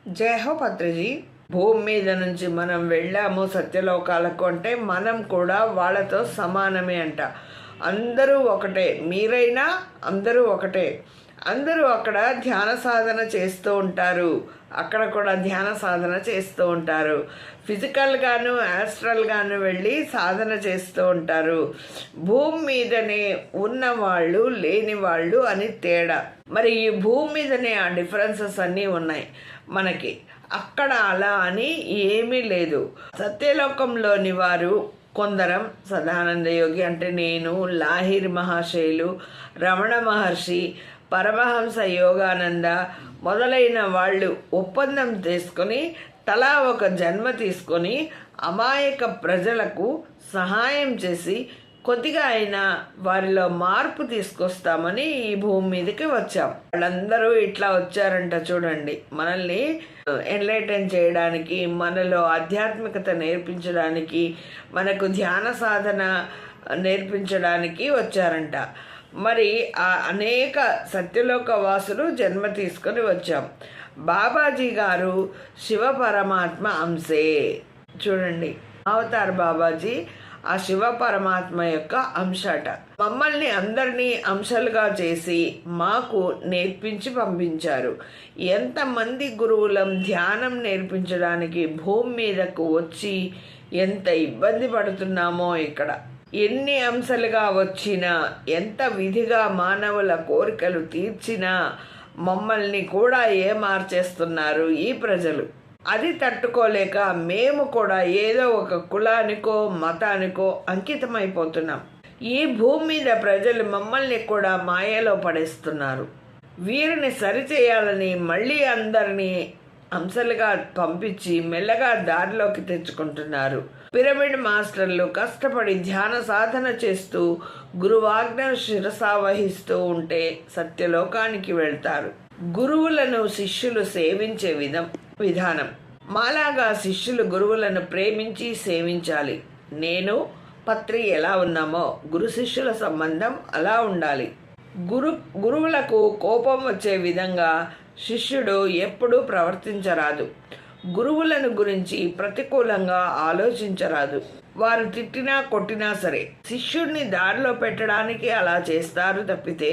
జై హో పత్రిజీ. భూమి మీద నుంచి మనం వెళ్ళాము సత్యలోకాలకు అంటే మనం కూడా వాళ్ళతో సమానమే అంట. అందరూ ఒకటే, మీరైనా అందరూ ఒకటే. అందరూ అక్కడ ధ్యాన సాధన చేస్తూ ఉంటారు, అక్కడ కూడా ధ్యాన సాధన చేస్తూ ఉంటారు. ఫిజికల్గాను యాస్ట్రల్గాను వెళ్ళి సాధన చేస్తూ ఉంటారు. భూమి మీదనే ఉన్నవాళ్ళు లేని వాళ్ళు అని తేడా. మరి ఈ భూమి మీదనే ఆ డిఫరెన్సెస్ అన్నీ ఉన్నాయి మనకి. అక్కడ అలా అని ఏమీ లేదు. సత్యలోకంలోని వారు కొందరం సదానంద యోగి అంటే నేను, లాహిర్ మహాశయులు, రమణ మహర్షి, పరమహంస యోగానంద మొదలైన వాళ్ళు ఒప్పందం తీసుకొని తలా ఒక జన్మ తీసుకొని అమాయక ప్రజలకు సహాయం చేసి కొద్దిగా అయినా వారిలో మార్పు తీసుకొస్తామని ఈ భూమి మీదకి వచ్చాం. వాళ్ళందరూ ఇట్లా వచ్చారంట చూడండి, మనల్ని ఎన్లైటన్ చేయడానికి, మనలో ఆధ్యాత్మికత నేర్పించడానికి, మనకు ధ్యాన సాధన నేర్పించడానికి వచ్చారంట. మరి ఆ అనేక సత్యలోక వాసులు జన్మ తీసుకొని వచ్చాం. బాబాజీ గారు శివ పరమాత్మ అంశే. చూడండి, అవతార్ బాబాజీ ఆ శివ పరమాత్మ యొక్క అంశట. మమ్మల్ని అందరినీ అంశాలుగా చేసి మాకు నేర్పించి పంపించారు. ఎంతమంది గురువులం ధ్యానం నేర్పించడానికి భూమి మీదకు వచ్చి ఎంత ఇబ్బంది పడుతున్నామో ఇక్కడ. ఎన్ని అంశాలుగా వచ్చినా, ఎంత విధిగా మానవుల కోరికలు తీర్చినా మమ్మల్ని కూడా మార్చేస్తున్నారు ఈ ప్రజలు. అది తట్టుకోలేక మేము కూడా ఏదో ఒక కులానికో మతానికో అంకితమైపోతున్నాం. ఈ భూమి మీద ప్రజలు మమ్మల్ని కూడా మాయలో పడేస్తున్నారు. వీరిని సరిచేయాలని మళ్ళీ అందరినీ అంశాలుగా పంపించి మెల్లగా దారిలోకి తెచ్చుకుంటున్నారు. పిరమిడ్ మాస్టర్లు కష్టపడి ధ్యాన సాధన చేస్తూ గురువాజ్ఞ శిరసావహిస్తూ ఉంటే సత్యలోకానికి వెళ్తారు. గురువులను శిష్యులు సేవించే విధానం మాలాగా శిష్యులు గురువులను ప్రేమించి సేవించాలి. నేను పత్రి ఎలా ఉన్నామో గురు శిష్యుల సంబంధం అలా ఉండాలి. గురువులకు కోపం వచ్చే విధంగా శిష్యుడు ఎప్పుడూ ప్రవర్తించరాదు. గురువులను గురించి ప్రతికూలంగా ఆలోచించరాదు. వారు తిట్టినా కొట్టినా సరే శిష్యుడిని దారిలో పెట్టడానికి అలా చేస్తారు తప్పితే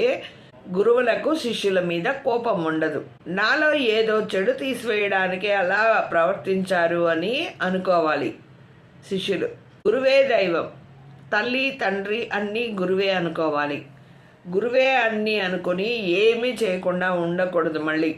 గురువులకు శిష్యుల మీద కోపం ఉండదు. నాలో ఏదో చెడు తీసివేయడానికి అలా ప్రవర్తించారు అని అనుకోవాలి శిష్యులు. గురువే దైవం, తల్లి తండ్రి అన్నీ గురువే అనుకోవాలి. గురువే అన్నీ అనుకొని ఏమీ చేయకుండా ఉండకూడదు మళ్ళీ.